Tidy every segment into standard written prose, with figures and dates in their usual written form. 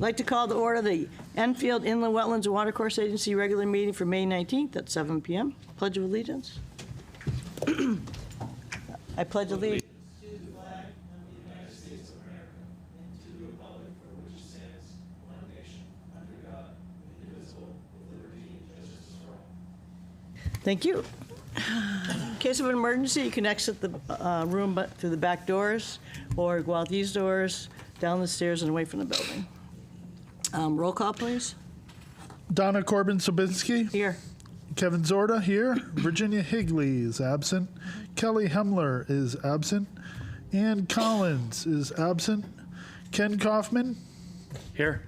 like to call to order the Enfield Inland Wetlands and Watercourse Agency regular meeting for May 19th at 7 p.m. Pledge of Allegiance. I pledge allegiance. Thank you. In case of an emergency, you can exit the room through the back doors or go out these doors, down the stairs, and away from the building. Roll call, please. Donna Corbin-Sabinski. Here. Kevin Zorda here. Virginia Higley is absent. Kelly Hemler is absent. Ann Collins is absent. Ken Kaufman. Here.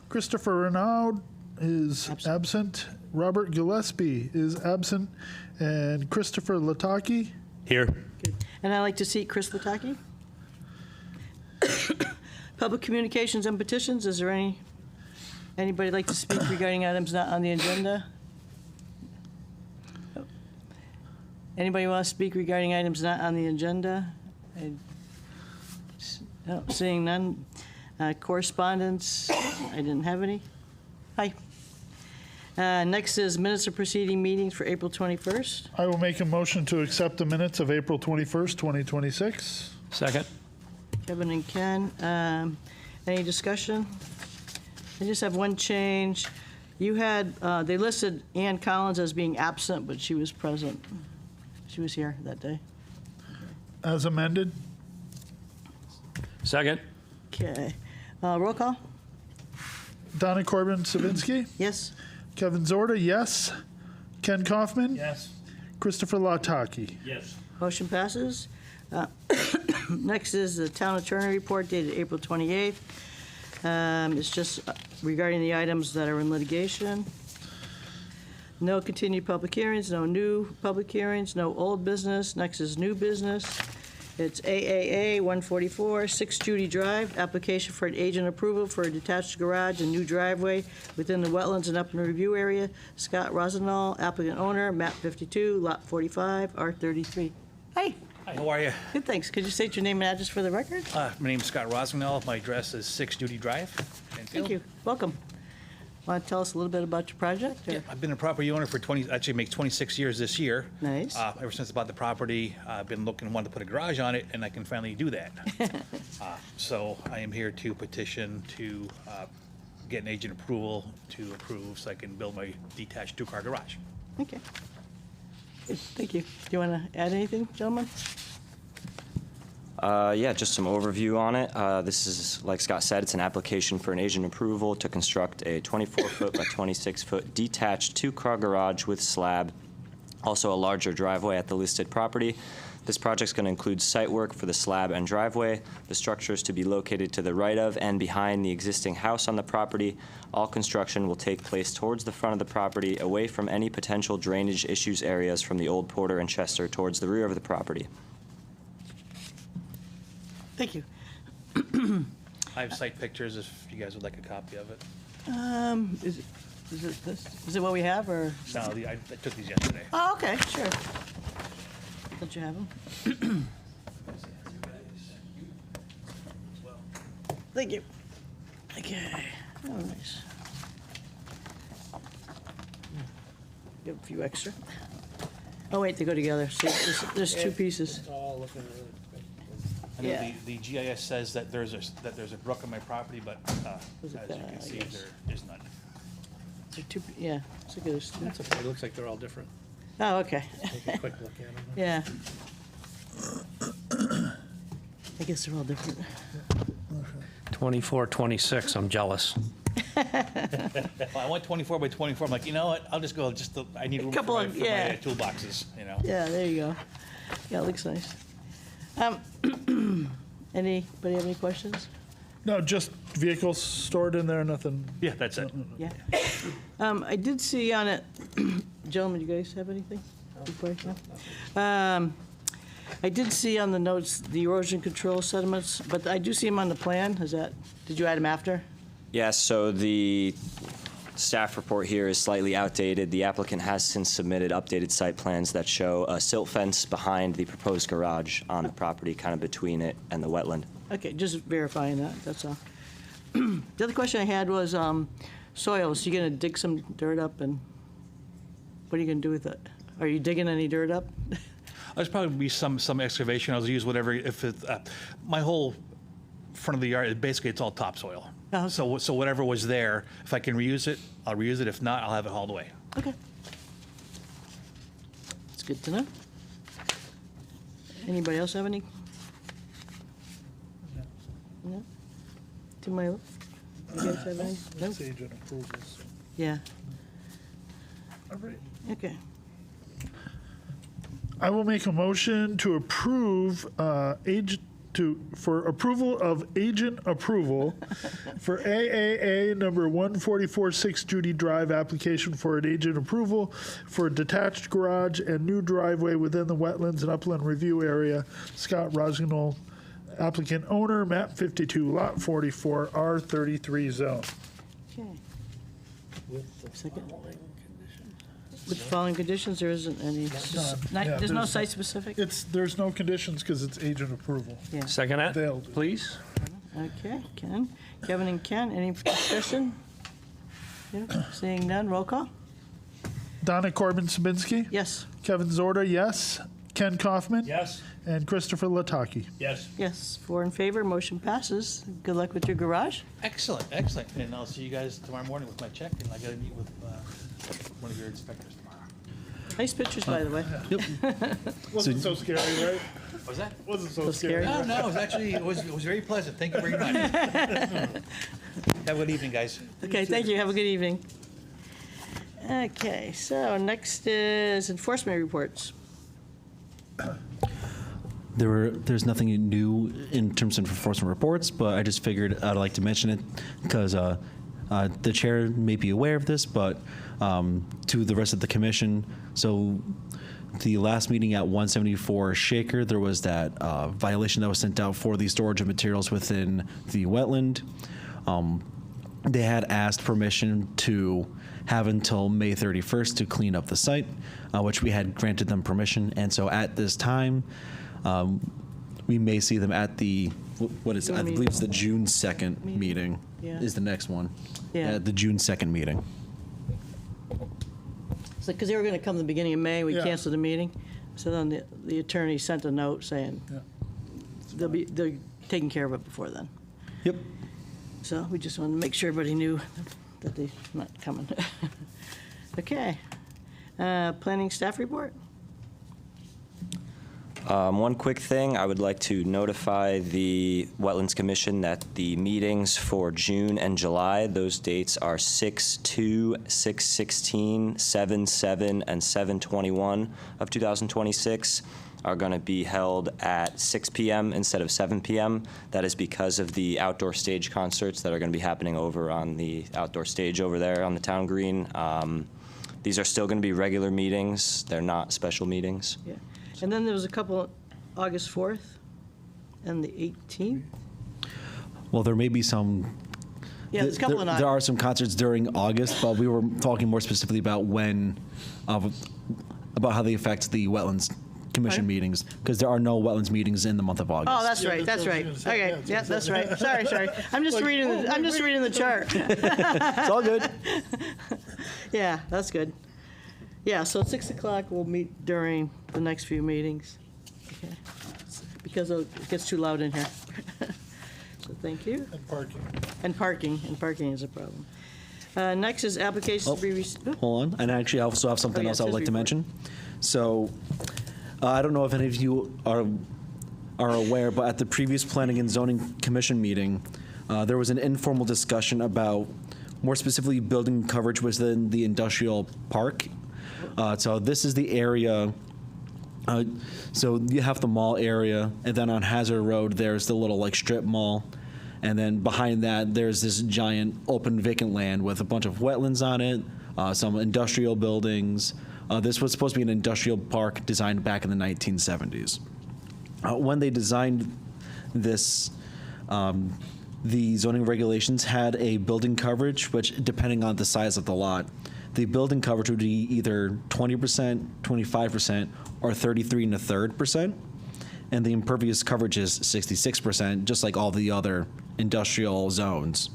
Christopher Renaud is absent. Robert Gillespie is absent. And Christopher Lataki. Here. Good. And I'd like to seat Chris Lataki. Public communications and petitions. Is there anybody like to speak regarding items not on the agenda? Anybody want to speak regarding items not on the agenda? No, seeing none. Correspondence, I didn't have any. Hi. Next is minutes of preceding meetings for April 21st. I will make a motion to accept the minutes of April 21st, 2026. Second. Kevin and Ken. Any discussion? I just have one change. You had, they listed Ann Collins as being absent, but she was present. She was here that day. As amended. Second. Okay. Roll call? Donna Corbin-Sabinski. Yes? Kevin Zorda, yes. Ken Kaufman. Yes. Christopher Lataki. Yes. Motion passes. Next is the town attorney report dated April 28th. It's just regarding the items that are in litigation. No continued public hearings, no new public hearings, no old business. Next is new business. It's AAA 144, 6 Judy Drive, application for an agent approval for a detached garage and new driveway within the wetlands and upland review area. Scott Rosenthal, applicant owner, map 52, lot 45, R33. Hi. Hi, how are you? Good, thanks. Could you state your name and address for the record? My name's Scott Rosenthal. My address is 6 Judy Drive, Enfield. Thank you. Welcome. Want to tell us a little bit about your project? Or? Yeah, I've been a property owner for 26 years this year. Nice. Ever since I bought the property, I've been wanted to put a garage on it, and I can finally do that. So I am here to petition to get an agent approval to approve so I can build my detached 2-car garage. Okay. Good. Thank you. Do you want to add anything, gentlemen? Yeah, just some overview on it. This is, like Scott said, it's an application for an agent approval to construct a 24-foot by 26-foot detached 2-car garage with slab, also a larger driveway at the listed property. This project's going to include site work for the slab and driveway. The structure is to be located to the right of and behind the existing house on the property. All construction will take place towards the front of the property, away from any potential drainage issues areas from the old Porter and Chester towards the rear of the property. Thank you. I have site pictures if you guys would like a copy of it. Is it this? Is it what we have, or? No, I took these yesterday. Oh, okay, sure. Don't you have them? Thank you. Okay. Oh, nice. Give a few extra. Oh, wait, they go together. See, there's two pieces. I know Yeah. the GIS says that there's a brook on my property, but Was it as you that, can I see, guess? there is none. They're two, yeah, looks like there's two. That's okay. It looks like they're all different. Oh, okay. Take a quick look at them. Yeah. I guess they're all different. 24, 26, I'm jealous. Well, I went 24 by 24. I'm like, you know what? I'll just go. I need room for my toolboxes. You know. Yeah, there you go. Yeah, it looks nice. Anybody have any questions? No, just vehicles stored in there, nothing. Yeah, that's it. Yeah. I did see on it, gentlemen, you guys have anything? Before I did see on the notes the erosion control sediments, but I do see them on the plan. Did you add them after? Yes, so the staff report here is slightly outdated. The applicant has since submitted updated site plans that show a silt fence behind the proposed garage on the property, kind of between it and the wetland. Okay, just verifying that, that's all. The other question I had was soils. You gonna dig some dirt up, and what are you gonna do with it? Are you digging any dirt up? There's probably be some excavation. I'll use whatever. If it, my whole front of the yard, basically it's all topsoil. Oh, okay. So whatever was there, if I can reuse it, I'll reuse it. If not, I'll have it hauled away. Okay. It's good to know. Anybody else have any? No? To my left? You guys have any? No? That's agent approvals. Yeah, All right. okay. I will make a motion to approve for approval of agent approval for AAA number 1446 Judy Drive application for an agent approval for a detached garage and new driveway within the Wetlands and Upland Review Area. Scott Rosignol, applicant owner, map 52, lot 44, R33 zone. Okay. Second. With the following conditions, there isn't any, Yeah, there's no site specific? There's no conditions because it's agent approval. Yeah. Second that, They'll do. please. Okay, Kevin and Ken, any discussion? Yeah, seeing none, roll call? Donna Corbin Sabinski? Yes. Kevin Zorda, yes. Ken Kaufman? Yes. And Christopher Lataki. Yes. Yes, 4 in favor, motion passes. Good luck with your garage. Excellent. And I'll see you guys tomorrow morning with my check, and I got to meet with one of your inspectors tomorrow. Nice pictures, by the way. Wasn't so scary, right? Was that? Wasn't so So scary. scary. No, it was actually it was very pleasant. Thank you very much. Have a good evening, guys. Okay, thank you, have a good evening. Okay, so next is enforcement reports. There's nothing new in terms of enforcement reports, but I just figured I'd like to mention it because the chair may be aware of this, but to the rest of the commission. So the last meeting at 174 Shaker, there was that violation that was sent out for the storage of materials within the wetland. They had asked permission to have until May 31st to clean up the site, which we had granted them permission. And so at this time, we may see them at the, what is it? I believe it's the June 2nd meeting Yeah. is the next one. Yeah. The June 2nd meeting. So, because they were going to come the beginning of May, we Yeah. canceled the meeting. So then the attorney sent a note saying Yeah. they're taking care of it before then. Yep. So we just wanted to make sure everybody knew that they're not coming. Okay. Planning staff report? One quick thing, I would like to notify the Wetlands Commission that the meetings for June and July, those dates are 6/2, 6/16, 7/7, and 7/21 of 2026, are going to be held at 6 p.m. instead of 7 p.m. That is because of the outdoor stage concerts that are going to be happening over on the outdoor stage over there on the town green. These are still going to be regular meetings. They're not special meetings. Yeah. And then there was a couple, August 4th and the 18th? Well, there may be some. Yeah, there's a couple in There are some concerts during August, but we were talking more specifically about about how they affect the Wetlands Commission Pardon? meetings, because there are no wetlands meetings in the month of August. Oh, that's Yeah, right, that's that's what I right. was gonna say. Okay, Yeah, yeah, that's that's right. Sorry. I'm just Like, reading, oh, I'm just reading the chart. It's all good. Yeah, that's good. Yeah, so at 6 o'clock, we'll meet during the next few meetings. Okay. Because it gets too loud in here. So thank you. And parking. And parking is a problem. Next is applications to be received. Hold on, and actually I also have something Oh, yeah, else I would it like says to mention. So, I don't know if any of you are aware, but at the previous Planning and Zoning Commission meeting, there was an informal discussion about, more specifically, building coverage within the industrial park. So this is the area. So you have the mall area, and then on Hazard Road, there's the little strip mall. And then behind that, there's this giant open vacant land with a bunch of wetlands on it, some industrial buildings. This was supposed to be an industrial park designed back in the 1970s. When they designed this, the zoning regulations had a building coverage, which, depending on the size of the lot, the building coverage would be either 20%, 25%, or 33 1/3%. And the impervious coverage is 66%, just like all the other industrial zones.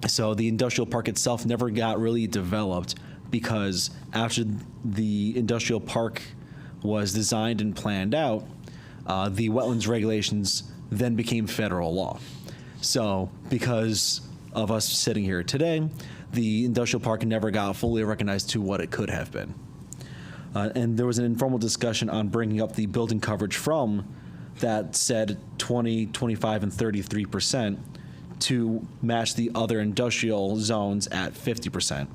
So the industrial park itself never got really developed because after the industrial park was designed and planned out, the wetlands regulations then became federal law. So because of us sitting here today, the industrial park never got fully recognized to what it could have been. And there was an informal discussion on bringing up the building coverage from that said 20, 25, and 33% to match the other industrial zones at 50%.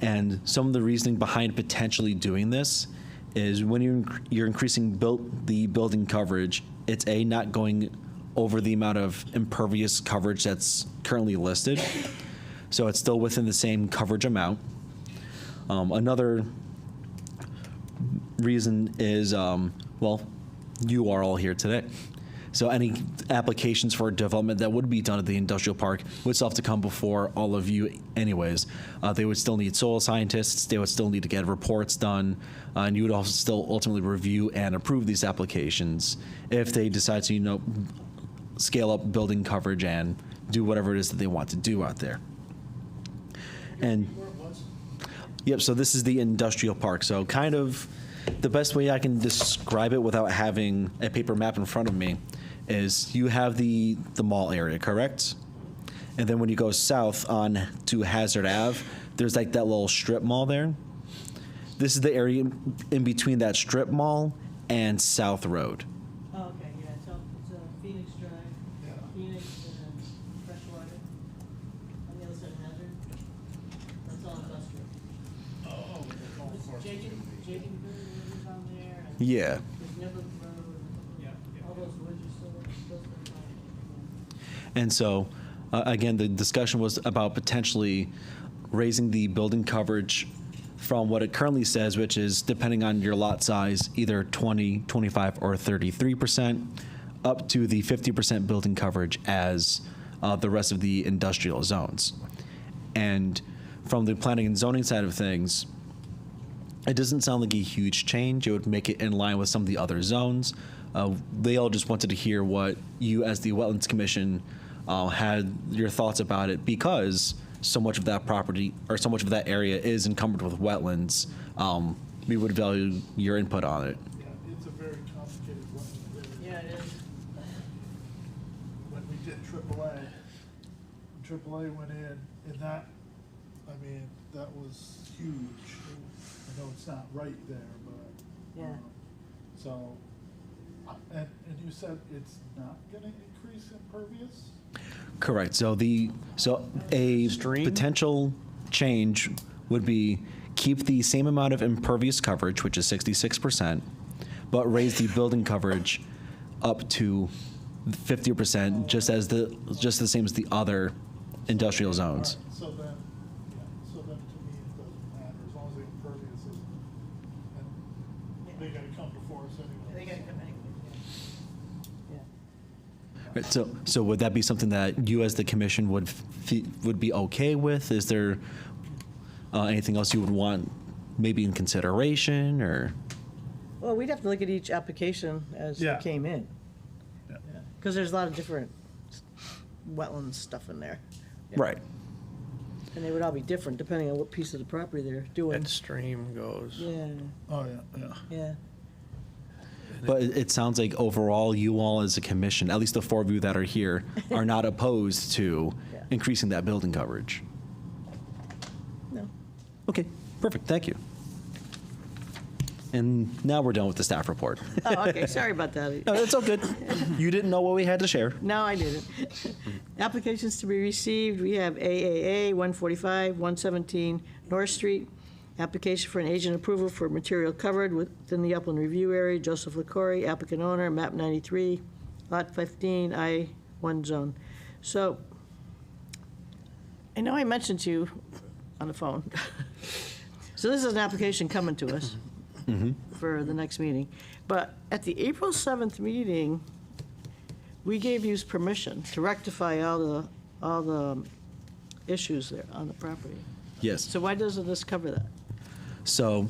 And some of the reasoning behind potentially doing this is when you're increasing the building coverage, it's not going over the amount of impervious coverage that's currently listed. So it's still within the same coverage amount. Another reason is, well, you are all here today. So any applications for development that would be done at the industrial park would still have to come before all of you anyways. They would still need soil scientists, they would still need to get reports done, and you would also still ultimately review and approve these applications if they decide to, scale up building coverage and do whatever it is that they want to do out there. And yep, so this is the industrial park. So kind of the best way I can describe it without having a paper map in front of me is you have the mall area, correct? And then when you go south on to Hazard Ave, there's like that little strip mall there. This is the area in between that strip mall and South Road. Oh, okay, yeah, it's Phoenix Drive, Phoenix and Freshwater, on the other side of Hazard. That's all industrial. Jacob is on there, and Yeah. there's Niblett Road, all those woods are still fine. And so, again, the discussion was about potentially raising the building coverage from what it currently says, which is depending on your lot size, either 20, 25, or 33%, up to the 50% building coverage as the rest of the industrial zones. And from the planning and zoning side of things, it doesn't sound like a huge change. It would make it in line with some of the other zones. They all just wanted to hear what you, as the Wetlands Commission, had your thoughts about it, because so much of that property or so much of that area is encumbered with wetlands. We would value your input on it. Yeah, it's a very complicated wetland area. Yeah, it is. When we did AAA went in, and that, I mean, that was huge. I know it's not right there, but. Yeah. So, and you said it's not gonna increase impervious? Correct. So a Stream? potential change would be keep the same amount of impervious coverage, which is 66%, but raise the building coverage up to 50%, just the same as the other industrial zones. Alright, so then, to me, it doesn't matter, as long as the impervious is, and they gotta come before us anyway. They gotta come anyway, yeah. Right, so would that be something that you, as the commission, would be okay with? Is there anything else you would want, maybe in consideration, or? Well, we'd have to look at each application as Yeah. it came in. Yeah. Because there's a lot of different wetland stuff in there. Yeah. Right. And they would all be different depending on what piece of the property they're doing. That stream goes. Yeah, Oh, yeah. yeah. But it sounds like overall, you all as a commission, at least the four of you that are here, are not opposed to Yeah. increasing that building coverage. No. Okay, perfect, thank you. And now we're done with the staff report. Oh, okay, sorry about that. No, it's all good. You didn't know what we had to share. No, I didn't. Applications to be received, we have AAA 145, 117 North Street. Application for an agent approval for material covered within the upland review area. Joseph LaCory, applicant owner, map 93, lot 15, I-1 zone. So, I know I mentioned to you on the phone. So this is an application coming to us for the next meeting. But at the April 7th meeting, we gave you permission to rectify all the issues there on the property. Yes. So why doesn't this cover that? So,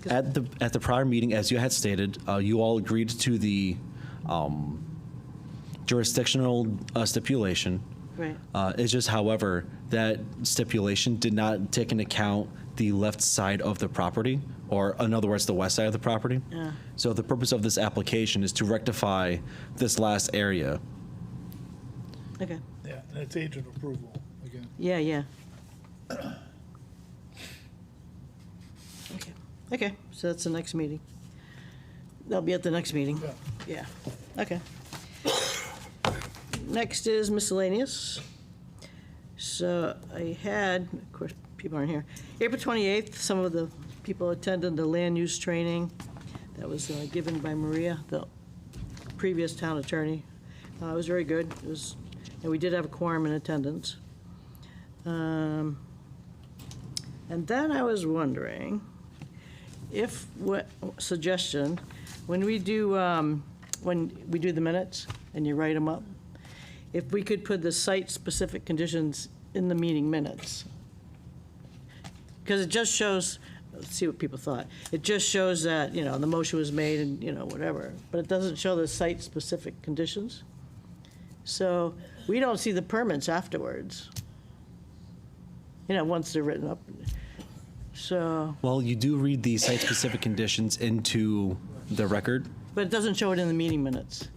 at the prior meeting, as you had stated, you all agreed to the jurisdictional stipulation. Right. It's just, however, that stipulation did not take into account the left side of the property, or in other words, the west side of the property. Yeah. So the purpose of this application is to rectify this last area. Okay. Yeah, and it's agent approval again. Yeah. Okay, so that's the next meeting. They'll be at the next meeting. Yeah. Yeah, okay. Next is miscellaneous. So I had, of course, people aren't here. April 28th, some of the people attended the land use training that was given by Maria, the previous town attorney. It was very good. It was, and we did have a quorum in attendance. And then I was wondering if, suggestion, when we do the minutes and you write them up, if we could put the site-specific conditions in the meeting minutes. Because it just shows, let's see what people thought. It just shows that, the motion was made and, whatever, but it doesn't show the site-specific conditions. So we don't see the permits afterwards, once they're written up. So, Well, you do read the site-specific conditions into the record. but it doesn't show it in the meeting minutes.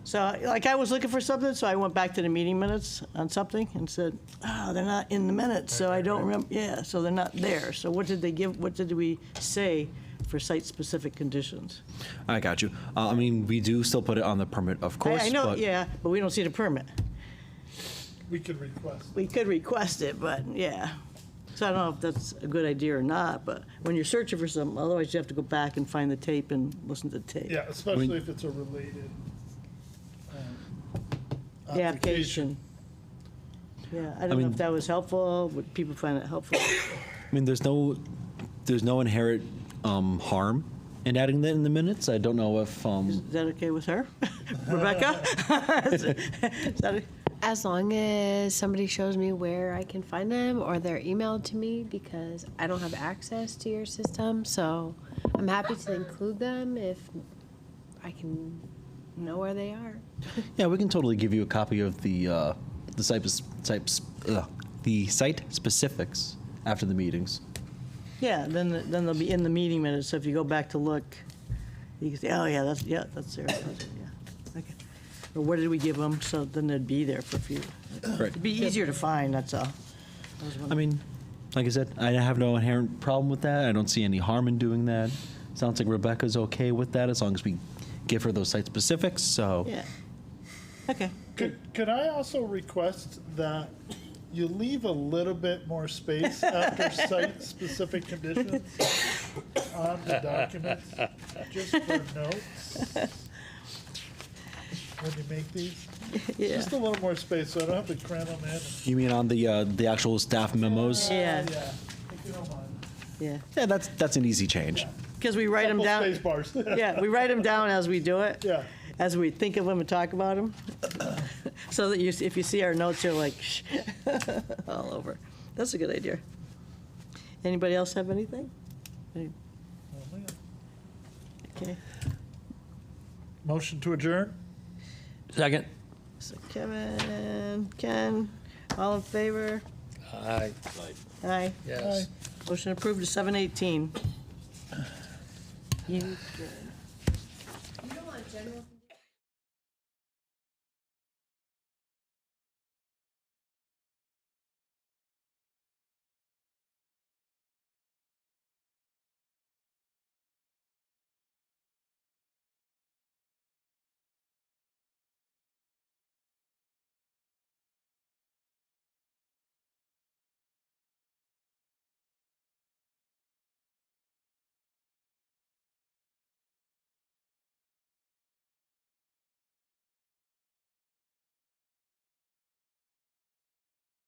So, I was looking for something, so I went back to the meeting minutes on something and said, they're not in the minutes, so I don't remember, so they're not there. So what did we say for site-specific conditions? I got you. We do still put it on the permit, of course. I know, but yeah, but we don't see the permit. We could request. We could request it, but, yeah. So I don't know if that's a good idea or not, but when you're searching for something, otherwise you have to go back and find the tape and listen to the tape. Yeah, especially if it's a related The application. Yeah, I don't know if that was helpful. Would people find it helpful? there's no inherent harm in adding that in the minutes. I don't know if Is that okay with her? Rebecca? Is that As long as somebody shows me where I can find them or they're emailed to me, because I don't have access to your system, so I'm happy to include them if I can know where they are. yeah, we can totally give you a copy of the site specifics after the meetings. Yeah, then they'll be in the meeting minutes, so if you go back to look, you can say, oh, yeah, that's there. Yeah, okay. Or what did we give them, so then they'd be there for a few. Right. It'd be easier to find, that's all. Like I said, I have no inherent problem with that. I don't see any harm in doing that. Sounds like Rebecca's okay with that as long as we give her those site specifics. So Yeah. Okay. Could I also request that you leave a little bit more space after site-specific conditions on the documents, just for notes? When you make these? Yeah. Just a little more space, so I don't have to cram them in. you mean on the actual staff memos? Yeah. Yeah, if you don't mind. Yeah. Yeah, that's an easy change. Because we write them Couple down. space bars. Yeah, we write them down as we do it. Yeah. As we think of them and talk about them. So that if you see our notes, you're like, shh, all over. That's a good idea. Anybody else have anything? Okay. Motion to adjourn? Second. So Kevin, Ken, all in favor? Aye. Aye. Yes. Motion approved to 7:18. You You don't want general